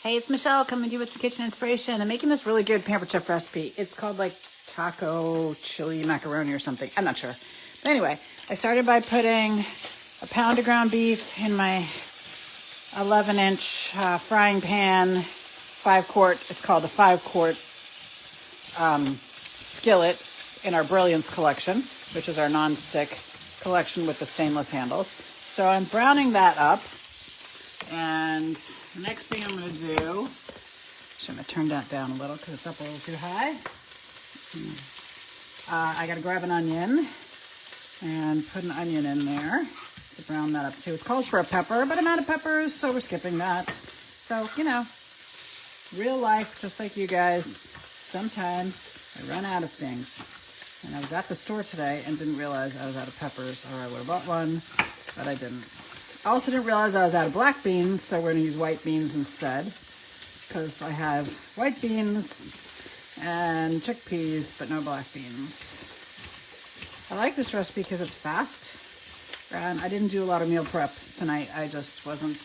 Hey, it's Michelle coming to you with some kitchen inspiration. I'm making this really good pampered chef recipe. It's called like taco chili macaroni or something. I'm not sure. But anyway, I started by putting a pound of ground beef in my 11-inch frying pan, 5-quart. It's called the 5-quart skillet in our Brilliance collection, which is our non-stick collection with the stainless handles. So I'm browning that up. And the next thing I'm going to do, I'm going to turn that down a little because it's up a little too high. I got to grab an onion and put an onion in there to brown that up too. It calls for a pepper, but I'm out of peppers, so we're skipping that. So, you know, real life, just like you guys, sometimes I run out of things. And I was at the store today and didn't realize I was out of peppers, or I would have bought one, but I didn't. I also didn't realize I was out of black beans, so we're going to use white beans instead, because I have white beans and chickpeas, but no black beans. I like this recipe because it's fast, and I didn't do a lot of meal prep tonight. I just wasn't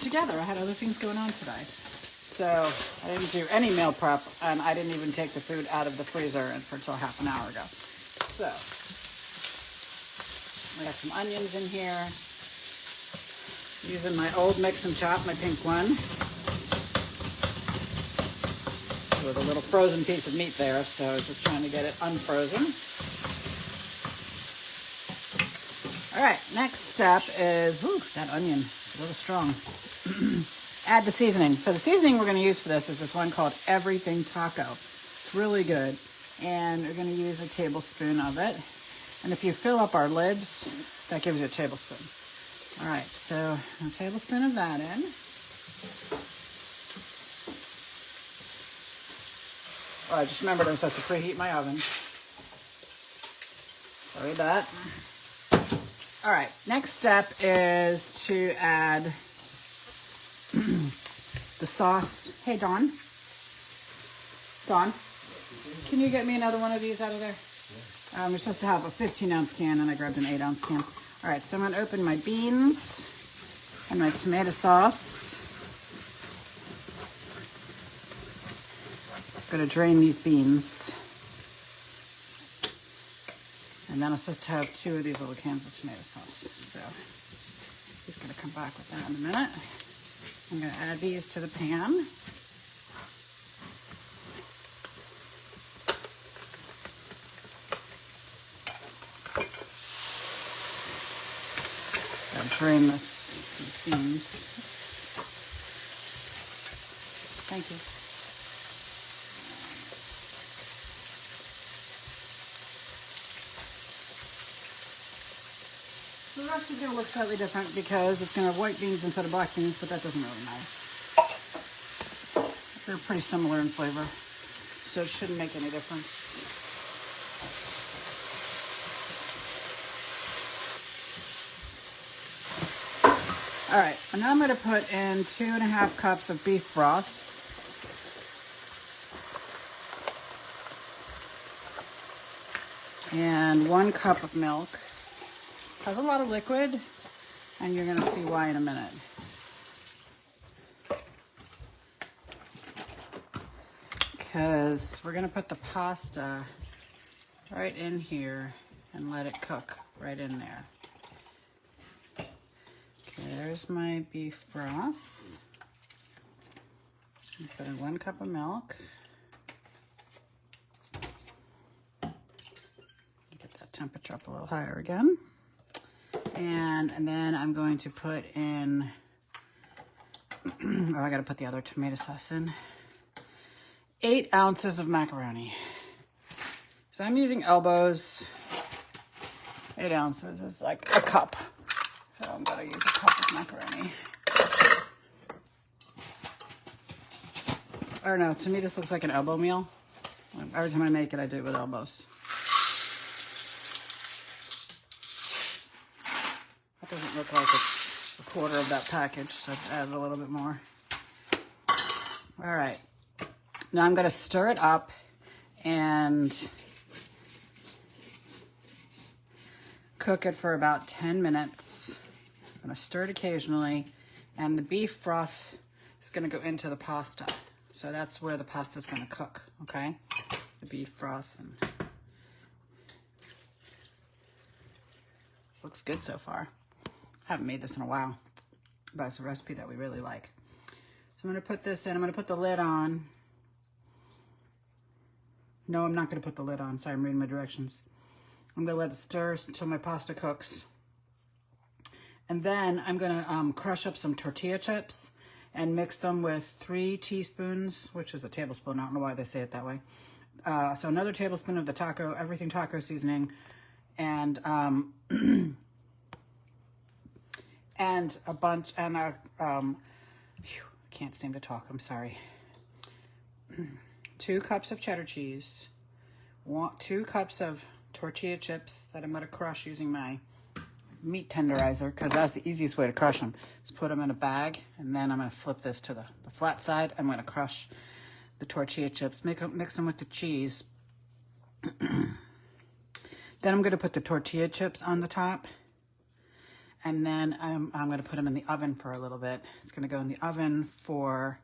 together. I had other things going on today. So I didn't do any meal prep, and I didn't even take the food out of the freezer until half an hour ago. So I got some onions in here. Using my old mix and chop, my pink one, with a little frozen piece of meat there, so I was just trying to get it unfrozen. All right, next step is, that onion, a little strong. Add the seasoning. So the seasoning we're going to use for this is this one called Everything Taco. It's really good, and we're going to use a tablespoon of it. And if you fill up our lids, that gives you a tablespoon. All right, so a tablespoon of that in. Oh, I just remembered I'm supposed to preheat my oven. Sorry about that. All right, next step is to add the sauce. Hey, Dawn. Dawn, can you get me another one of these out of there? We're supposed to have a 15-ounce can, and I grabbed an 8-ounce can. All right, so I'm going to open my beans and my tomato sauce. I'm going to drain these beans. And then I'm supposed to have 2 of these little cans of tomato sauce. So he's going to come back with that in a minute. I'm going to add these to the pan. Drain these beans. Thank you. So the rest is going to look slightly different because it's going to have white beans instead of black beans, but that doesn't really matter. They're pretty similar in flavor, so it shouldn't make any difference. All right, and now I'm going to put in 2.5 cups of beef broth. And 1 cup of milk. It has a lot of liquid, and you're going to see why in a minute. Because we're going to put the pasta right in here and let it cook right in there. There's my beef broth. Put in 1 cup of milk. Get that temperature up a little higher again. And then I'm going to put in, I gotta put the other tomato sauce in. 8 ounces of macaroni. So I'm using elbows. 8 ounces is like a cup. So I'm going to use a cup of macaroni. I don't know, to me this looks like an elbow meal. Every time I make it, I do it with elbows. That doesn't look like a quarter of that package, so I've added a little bit more. All right, now I'm going to stir it up and cook it for about 10 minutes. I'm going to stir it occasionally, and the beef broth is going to go into the pasta. So that's where the pasta is going to cook, okay? The beef broth. And this looks good so far. I haven't made this in a while, but it's a recipe that we really like. So I'm going to put this in. I'm going to put the lid on. No, I'm not going to put the lid on. Sorry, I'm reading my directions. I'm going to let it stir until my pasta cooks. And then I'm going to crush up some tortilla chips and mix them with 3 teaspoons, which is a tablespoon. I don't know why they say it that way. So another tablespoon of the everything taco seasoning, and and a bunch, and I can't seem to talk, I'm sorry. 2 cups of cheddar cheese, 2 cups of tortilla chips that I'm going to crush using my meat tenderizer, because that's the easiest way to crush them. Just put them in a bag, and then I'm going to flip this to the flat side. I'm going to crush the tortilla chips, mix them with the cheese. Then I'm going to put the tortilla chips on the top, and then I'm going to put them in the oven for a little bit. It's going to go in the oven for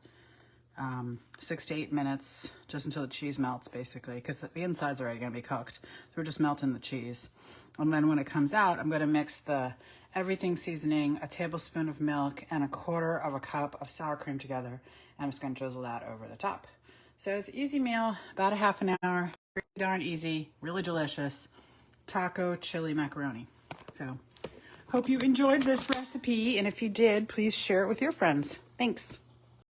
6 to 8 minutes, just until the cheese melts, basically, because the inside's already going to be cooked. So we're just melting the cheese. And then when it comes out, I'm going to mix the everything seasoning, a tablespoon of milk, and 1/4 cup of sour cream together. I'm just going to drizzle that over the top. So it's an easy meal, about a half an hour. Pretty darn easy, really delicious. Taco chili macaroni. So hope you enjoyed this recipe, and if you did, please share it with your friends. Thanks.